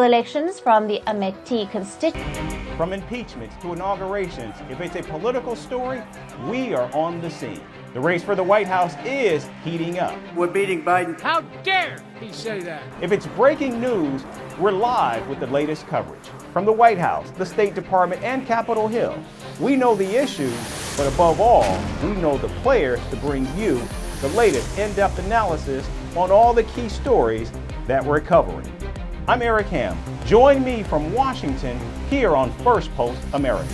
elections from the Amethi constituency. From impeachments to inaugurations, if it's a political story, we are on the scene. The race for the White House is heating up. We're beating Biden. How dare he say that? If it's breaking news, we're live with the latest coverage. From the White House, the State Department, and Capitol Hill, we know the issues, but above all, we know the players to bring you the latest in-depth analysis on all the key stories that we're covering. I'm Eric Ham. Join me from Washington here on Firstpost America.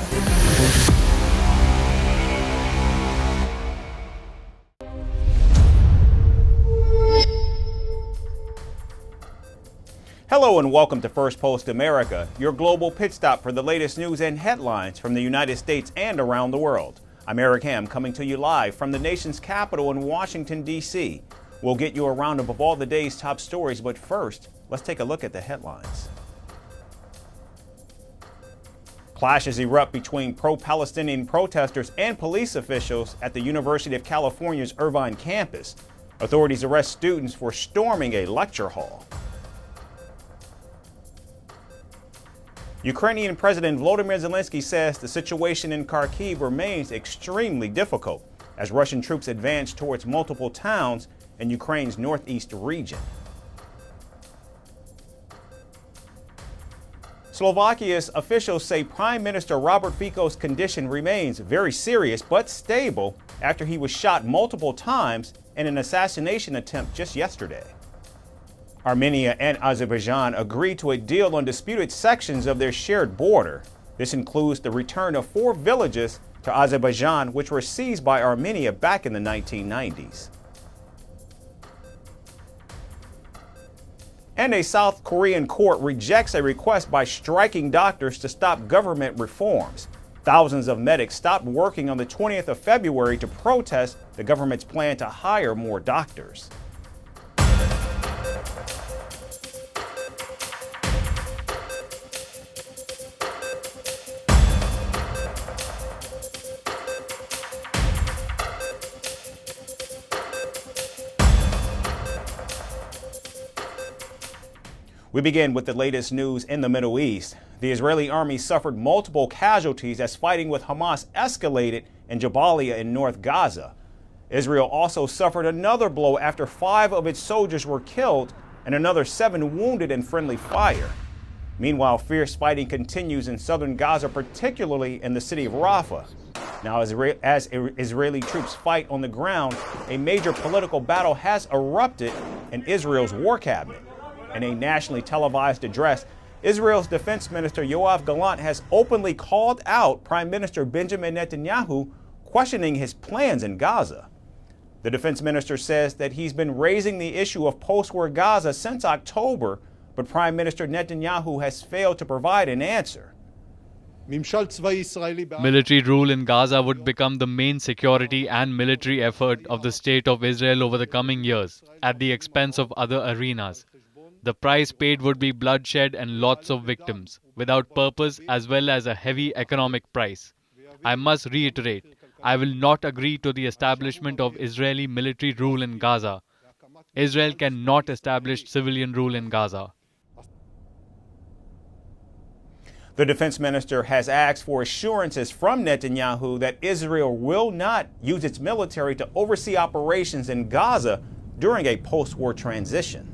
Hello and welcome to Firstpost America, your global pit stop for the latest news and headlines from the United States and around the world. I'm Eric Ham, coming to you live from the nation's capital in Washington, D.C. We'll get you a roundup of all the day's top stories, but first, let's take a look at the headlines. Clashes erupt between pro-Palestinian protesters and police officials at the University of California's Irvine campus. Authorities arrest students for storming a lecture hall. Ukrainian President Volodymyr Zelensky says the situation in Kharkiv remains extremely difficult as Russian troops advance towards multiple towns in Ukraine's northeast region. Slovakia's officials say Prime Minister Robert Fico's condition remains very serious but stable after he was shot multiple times in an assassination attempt just yesterday. Armenia and Azerbaijan agreed to a deal on disputed sections of their shared border. This includes the return of 4 villages to Azerbaijan, which were seized by Armenia back in the 1990s. And a South Korean court rejects a request by striking doctors to stop government reforms. Thousands of medics stopped working on the 20th of February to protest the government's plan to hire more doctors. We begin with the latest news in the Middle East. The Israeli army suffered multiple casualties as fighting with Hamas escalated in Jabalia in North Gaza. Israel also suffered another blow after 5 of its soldiers were killed and another 7 wounded in friendly fire. Meanwhile, fierce fighting continues in southern Gaza, particularly in the city of Rafah. Now, as Israeli troops fight on the ground, a major political battle has erupted in Israel's war cabinet. In a nationally televised address, Israel's Defence Minister Yoav Gallant has openly called out Prime Minister Benjamin Netanyahu, questioning his plans in Gaza. The Defense Minister says that he's been raising the issue of post-war Gaza since October, but Prime Minister Netanyahu has failed to provide an answer. Military rule in Gaza would become the main security and military effort of the State of Israel over the coming years, at the expense of other arenas. The price paid would be bloodshed and lots of victims, without purpose as well as a heavy economic price. I must reiterate, I will not agree to the establishment of Israeli military rule in Gaza. Israel cannot establish civilian rule in Gaza. The defense minister has asked for assurances from Netanyahu that Israel will not use its military to oversee operations in Gaza during a post-war transition.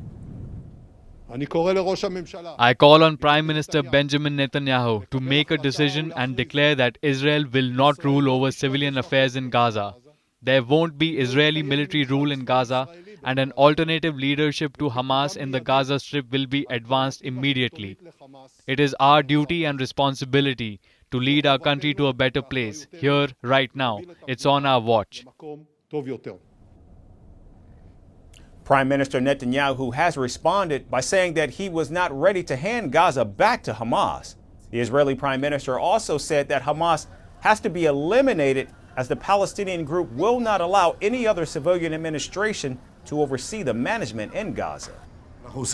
I call on Prime Minister Benjamin Netanyahu to make a decision and declare that Israel will not rule over civilian affairs in Gaza. There won't be Israeli military rule in Gaza, and an alternative leadership to Hamas in the Gaza Strip will be advanced immediately. It is our duty and responsibility to lead our country to a better place, here, right now. It's on our watch. Prime Minister Netanyahu has responded by saying that he was not ready to hand Gaza back to Hamas. The Israeli Prime Minister also said that Hamas has to be eliminated as the Palestinian group will not allow any other civilian administration to oversee the management in Gaza.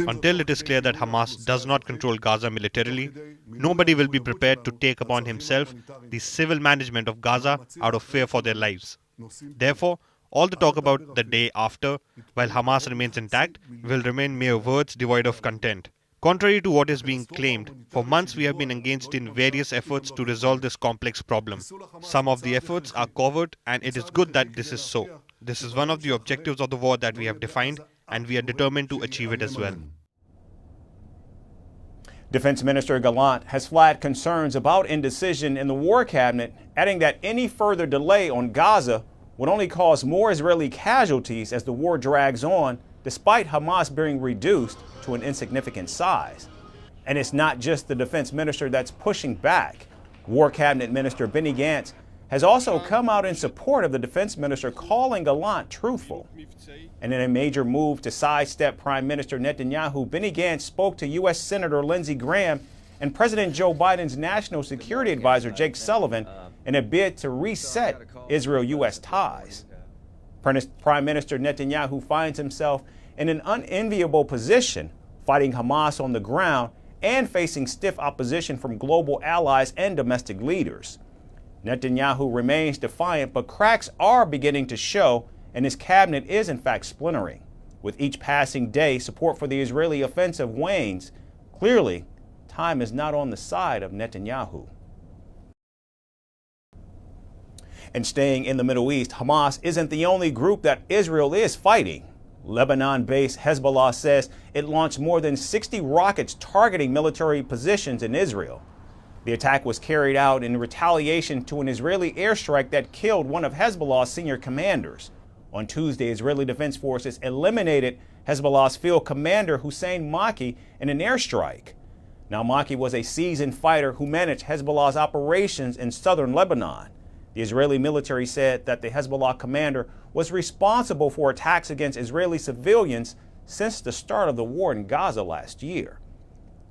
Until it is clear that Hamas does not control Gaza militarily, nobody will be prepared to take upon himself the civil management of Gaza out of fear for their lives. Therefore, all the talk about the day after, while Hamas remains intact, will remain mere words devoid of content. Contrary to what is being claimed, for months we have been engaged in various efforts to resolve this complex problem. Some of the efforts are covert, and it is good that this is so. This is one of the objectives of the war that we have defined, and we are determined to achieve it as well. Defense Minister Gallant has flagged concerns about indecision in the war cabinet, adding that any further delay on Gaza would only cause more Israeli casualties as the war drags on, despite Hamas being reduced to an insignificant size. And it's not just the defense minister that's pushing back. War Cabinet Minister Benny Gantz has also come out in support of the defense minister, calling Gallant truthful. And in a major move to sidestep Prime Minister Netanyahu, Benny Gantz spoke to U.S. Senator Lindsey Graham and President Joe Biden's National Security Advisor Jake Sullivan in a bid to reset Israel-U.S. ties. Prime Minister Netanyahu finds himself in an unenviable position, fighting Hamas on the ground and facing stiff opposition from global allies and domestic leaders. Netanyahu remains defiant, but cracks are beginning to show, and his cabinet is in fact splintering. With each passing day, support for the Israeli offensive wanes. Clearly, time is not on the side of Netanyahu. And staying in the Middle East, Hamas isn't the only group that Israel is fighting. Lebanon-based Hezbollah says it launched more than 60 rockets targeting military positions in Israel. The attack was carried out in retaliation to an Israeli airstrike that killed one of Hezbollah's senior commanders. On Tuesday, Israeli Defense Forces eliminated Hezbollah's field commander Hussein Maki in an airstrike. Now, Maki was a seasoned fighter who managed Hezbollah's operations in southern Lebanon. The Israeli military said that the Hezbollah commander was responsible for attacks against Israeli civilians since the start of the war in Gaza last year.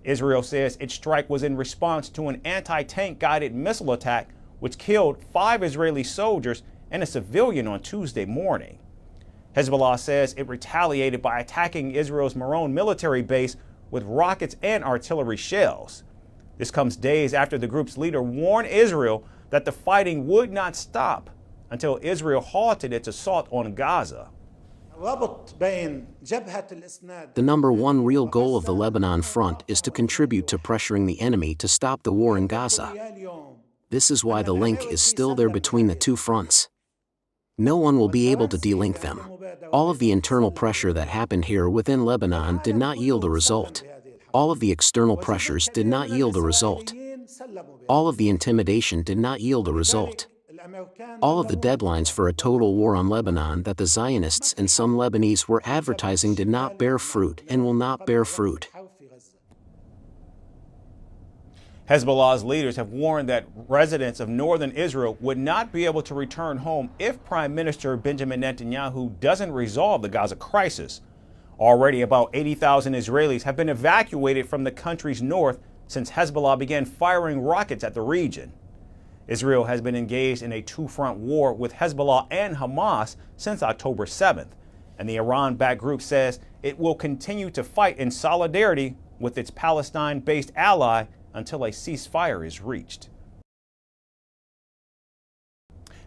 Israel says its strike was in response to an anti-tank guided missile attack which killed 5 Israeli soldiers and a civilian on Tuesday morning. Hezbollah says it retaliated by attacking Israel's Meron military base with rockets and artillery shells. This comes days after the group's leader warned Israel that the fighting would not stop until Israel halted its assault on Gaza. The number one real goal of the Lebanon front is to contribute to pressuring the enemy to stop the war in Gaza. This is why the link is still there between the two fronts. No one will be able to delink them. All of the internal pressure that happened here within Lebanon did not yield a result. All of the external pressures did not yield a result. All of the intimidation did not yield a result. All of the deadlines for a total war on Lebanon that the Zionists and some Lebanese were advertising did not bear fruit and will not bear fruit. Hezbollah's leaders have warned that residents of northern Israel would not be able to return home if Prime Minister Benjamin Netanyahu doesn't resolve the Gaza crisis. Already about 80,000 Israelis have been evacuated from the country's north since Hezbollah began firing rockets at the region. Israel has been engaged in a two-front war with Hezbollah and Hamas since October 7th, and the Iran-backed group says it will continue to fight in solidarity with its Palestine-based ally until a ceasefire is reached.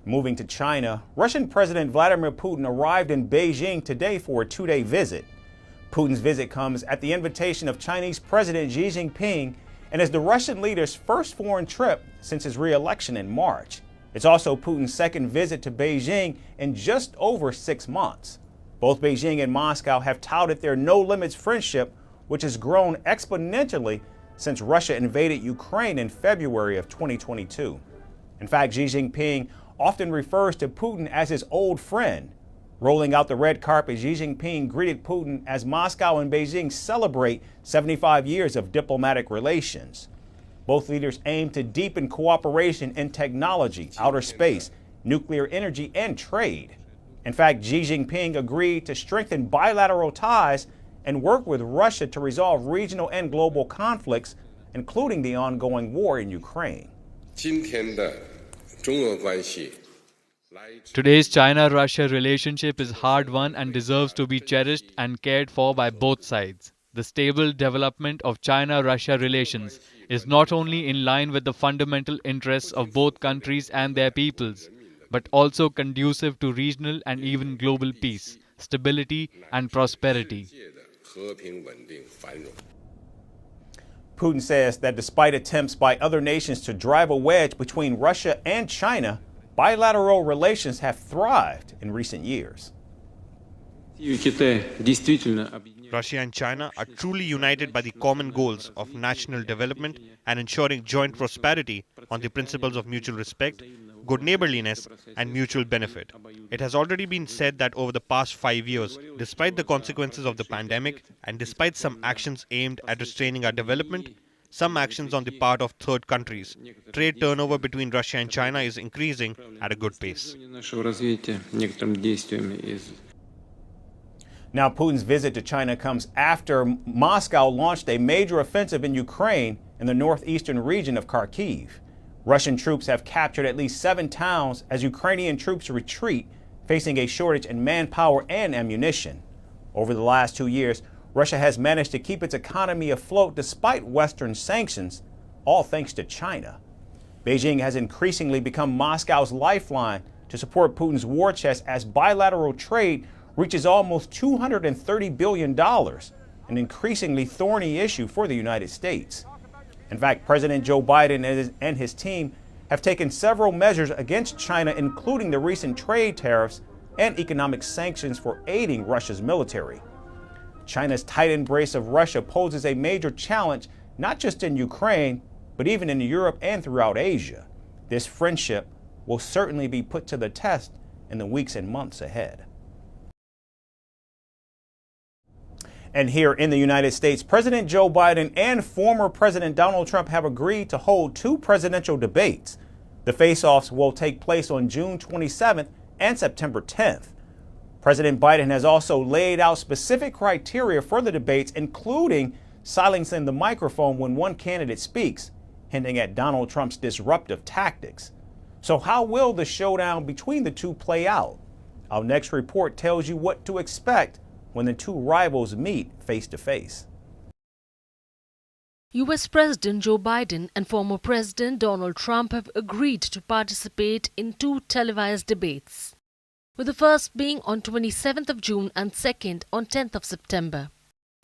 Moving to China, Russian President Vladimir Putin arrived in Beijing today for a 2-day visit. Putin's visit comes at the invitation of Chinese President Xi Jinping and is the Russian leader's first foreign trip since his re-election in March. It's also Putin's second visit to Beijing in just over 6 months. Both Beijing and Moscow have touted their no-limits friendship, which has grown exponentially since Russia invaded Ukraine in February of 2022. In fact, Xi Jinping often refers to Putin as his old friend. Rolling out the red carpet, Xi Jinping greeted Putin as Moscow and Beijing celebrate 75 years of diplomatic relations. Both leaders aim to deepen cooperation in technology, outer space, nuclear energy, and trade. In fact, Xi Jinping agreed to strengthen bilateral ties and work with Russia to resolve regional and global conflicts, including the ongoing war in Ukraine. Today's China-Russia relationship is hard-won and deserves to be cherished and cared for by both sides. The stable development of China-Russia relations is not only in line with the fundamental interests of both countries and their peoples, but also conducive to regional and even global peace, stability, and prosperity. Putin says that despite attempts by other nations to drive a wedge between Russia and China, bilateral relations have thrived in recent years. Russia and China are truly united by the common goals of national development and ensuring joint prosperity on the principles of mutual respect, good neighborliness, and mutual benefit. It has already been said that over the past 5 years, despite the consequences of the pandemic and despite some actions aimed at restraining our development, some actions on the part of third countries, trade turnover between Russia and China is increasing at a good pace. Now, Putin's visit to China comes after Moscow launched a major offensive in Ukraine in the northeastern region of Kharkiv. Russian troops have captured at least 7 towns as Ukrainian troops retreat, facing a shortage in manpower and ammunition. Over the last 2 years, Russia has managed to keep its economy afloat despite Western sanctions, all thanks to China. Beijing has increasingly become Moscow's lifeline to support Putin's war chest as bilateral trade reaches almost $230 billion, an increasingly thorny issue for the United States. In fact, President Joe Biden and his team have taken several measures against China, including the recent trade tariffs and economic sanctions for aiding Russia's military. China's tight embrace of Russia poses a major challenge, not just in Ukraine, but even in Europe and throughout Asia. This friendship will certainly be put to the test in the weeks and months ahead. And here in the United States, President Joe Biden and former President Donald Trump have agreed to hold 2 presidential debates. The face-offs will take place on June 27th and September 10th. President Biden has also laid out specific criteria for the debates, including silencing the microphone when one candidate speaks, hinting at Donald Trump's disruptive tactics. So how will the showdown between the two play out? Our next report tells you what to expect when the two rivals meet face to face. U.S. President Joe Biden and former President Donald Trump have agreed to participate in 2 televised debates, with the first being on 27th of June and second on 10th of September.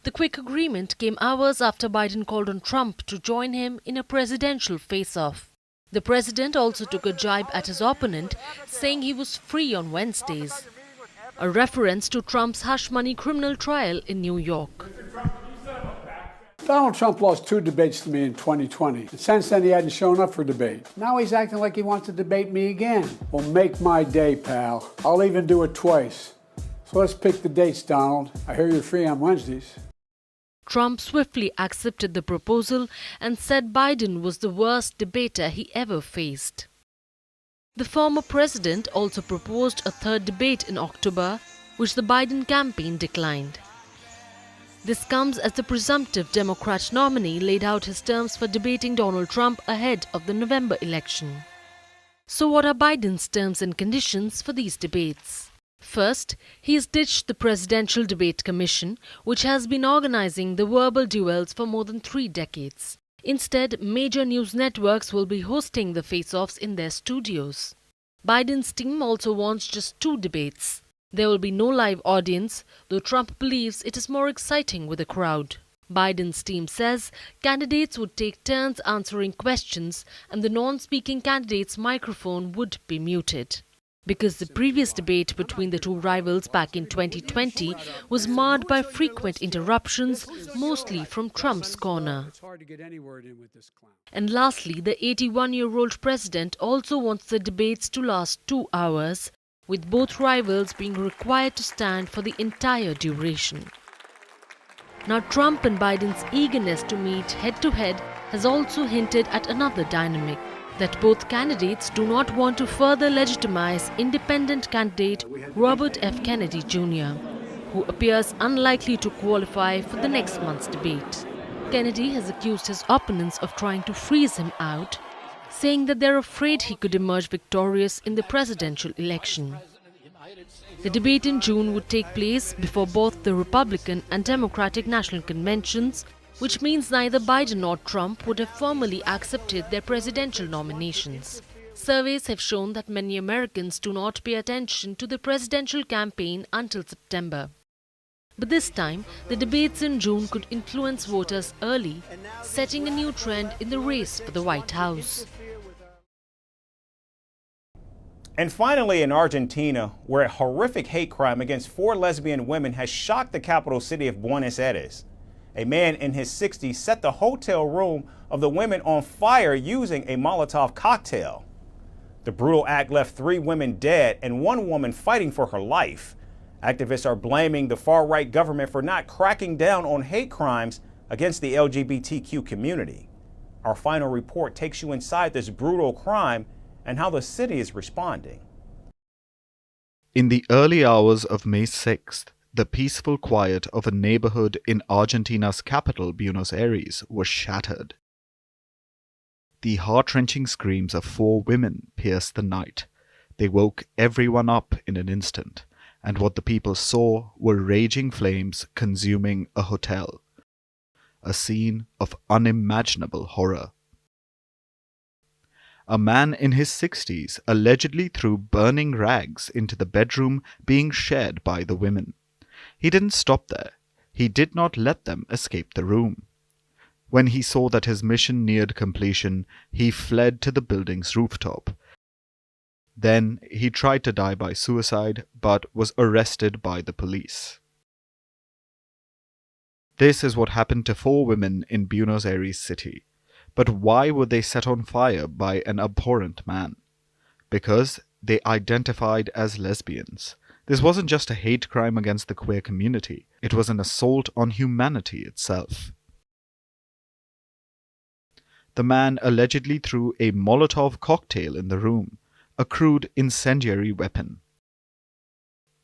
The quick agreement came hours after Biden called on Trump to join him in a presidential face-off. The president also took a jibe at his opponent, saying he was free on Wednesdays, a reference to Trump's hush money criminal trial in New York. Donald Trump lost 2 debates to me in 2020. And since then, he hadn't shown up for debate. Now he's acting like he wants to debate me again. Well, make my day, pal. I'll even do it twice. So let's pick the dates, Donald. I hear you're free on Wednesdays. Trump swiftly accepted the proposal and said Biden was the worst debater he ever faced. The former president also proposed a 3rd debate in October, which the Biden campaign declined. This comes as the presumptive Democrat nominee laid out his terms for debating Donald Trump ahead of the November election. So what are Biden's terms and conditions for these debates? First, he has ditched the Presidential Debate Commission, which has been organizing the verbal duels for more than 3 decades. Instead, major news networks will be hosting the face-offs in their studios. Biden's team also wants just 2 debates. There will be no live audience, though Trump believes it is more exciting with a crowd. Biden's team says candidates would take turns answering questions and the non-speaking candidate's microphone would be muted. Because the previous debate between the 2 rivals back in 2020 was marred by frequent interruptions, mostly from Trump's corner. And lastly, the 81-year-old president also wants the debates to last 2 hours, with both rivals being required to stand for the entire duration. Now, Trump and Biden's eagerness to meet head-to-head has also hinted at another dynamic, that both candidates do not want to further legitimize independent candidate Robert F. Kennedy Jr., who appears unlikely to qualify for the next month's debate. Kennedy has accused his opponents of trying to freeze him out, saying that they're afraid he could emerge victorious in the presidential election. The debate in June would take place before both the Republican and Democratic national conventions, which means neither Biden nor Trump would have formally accepted their presidential nominations. Surveys have shown that many Americans do not pay attention to the presidential campaign until September. But this time, the debates in June could influence voters early, setting a new trend in the race for the White House. And finally, in Argentina, where a horrific hate crime against 4 lesbian women has shocked the capital city of Buenos Aires. A man in his 60s set the hotel room of the women on fire using a Molotov cocktail. The brutal act left 3 women dead and 1 woman fighting for her life. Activists are blaming the far-right government for not cracking down on hate crimes against the LGBTQ community. Our final report takes you inside this brutal crime and how the city is responding. In the early hours of May 6th, the peaceful quiet of a neighborhood in Argentina's capital, Buenos Aires, was shattered. The heart-wrenching screams of 4 women pierced the night. They woke everyone up in an instant, and what the people saw were raging flames consuming a hotel. A scene of unimaginable horror. A man in his 60s allegedly threw burning rags into the bedroom being shared by the women. He didn't stop there. He did not let them escape the room. When he saw that his mission neared completion, he fled to the building's rooftop. Then he tried to die by suicide, but was arrested by the police. This is what happened to 4 women in Buenos Aires city. But why were they set on fire by an abhorrent man? Because they identified as lesbians. This wasn't just a hate crime against the queer community. It was an assault on humanity itself. The man allegedly threw a Molotov cocktail in the room, a crude incendiary weapon.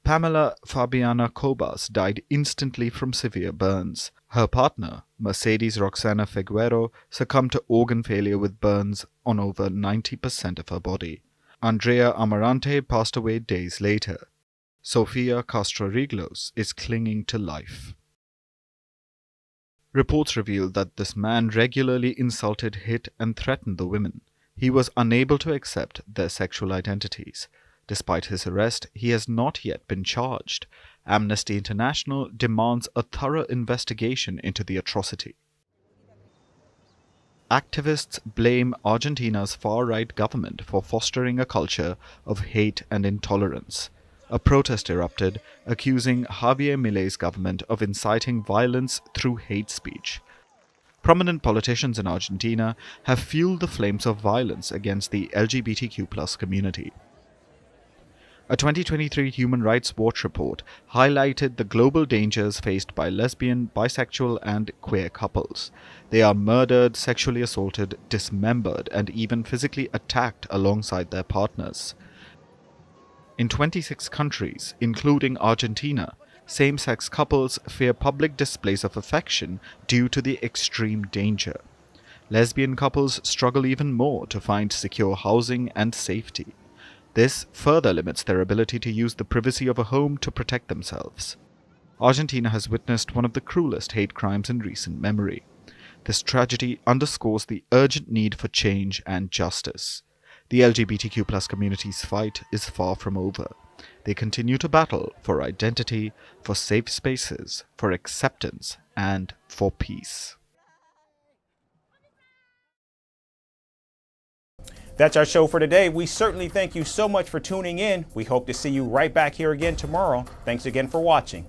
Pamela Fabiana Cobas died instantly from severe burns. Her partner, Mercedes Roxana Figuero, succumbed to organ failure with burns on over 90% of her body. Andrea Amarante passed away days later. Sofia Castro-Riglos is clinging to life. Reports reveal that this man regularly insulted, hit, and threatened the women. He was unable to accept their sexual identities. Despite his arrest, he has not yet been charged. Amnesty International demands a thorough investigation into the atrocity. Activists blame Argentina's far-right government for fostering a culture of hate and intolerance. A protest erupted, accusing Javier Milei's government of inciting violence through hate speech. Prominent politicians in Argentina have fueled the flames of violence against the LGBTQ+ community. A 2023 Human Rights Watch report highlighted the global dangers faced by lesbian, bisexual, and queer couples. They are murdered, sexually assaulted, dismembered, and even physically attacked alongside their partners. In 26 countries, including Argentina, same-sex couples fear public displays of affection due to the extreme danger. Lesbian couples struggle even more to find secure housing and safety. This further limits their ability to use the privacy of a home to protect themselves. Argentina has witnessed one of the cruelest hate crimes in recent memory. This tragedy underscores the urgent need for change and justice. The LGBTQ+ community's fight is far from over. They continue to battle for identity, for safe spaces, for acceptance, and for peace. That's our show for today. We certainly thank you so much for tuning in. We hope to see you right back here again tomorrow. Thanks again for watching.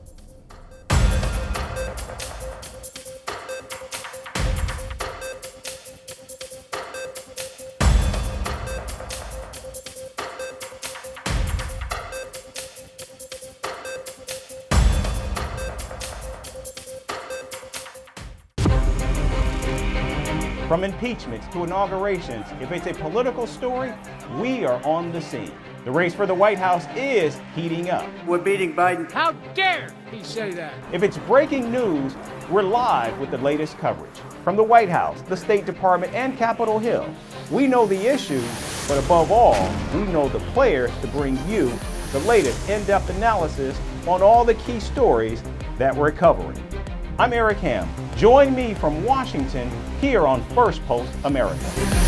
From impeachments to inaugurations, if it's a political story, we are on the scene. The race for the White House is heating up. We're beating Biden. How dare he say that? If it's breaking news, we're live with the latest coverage. From the White House, the State Department, and Capitol Hill, we know the issues, but above all, we know the players to bring you the latest in-depth analysis on all the key stories that we're covering. I'm Eric Ham. Join me from Washington here on Firstpost America.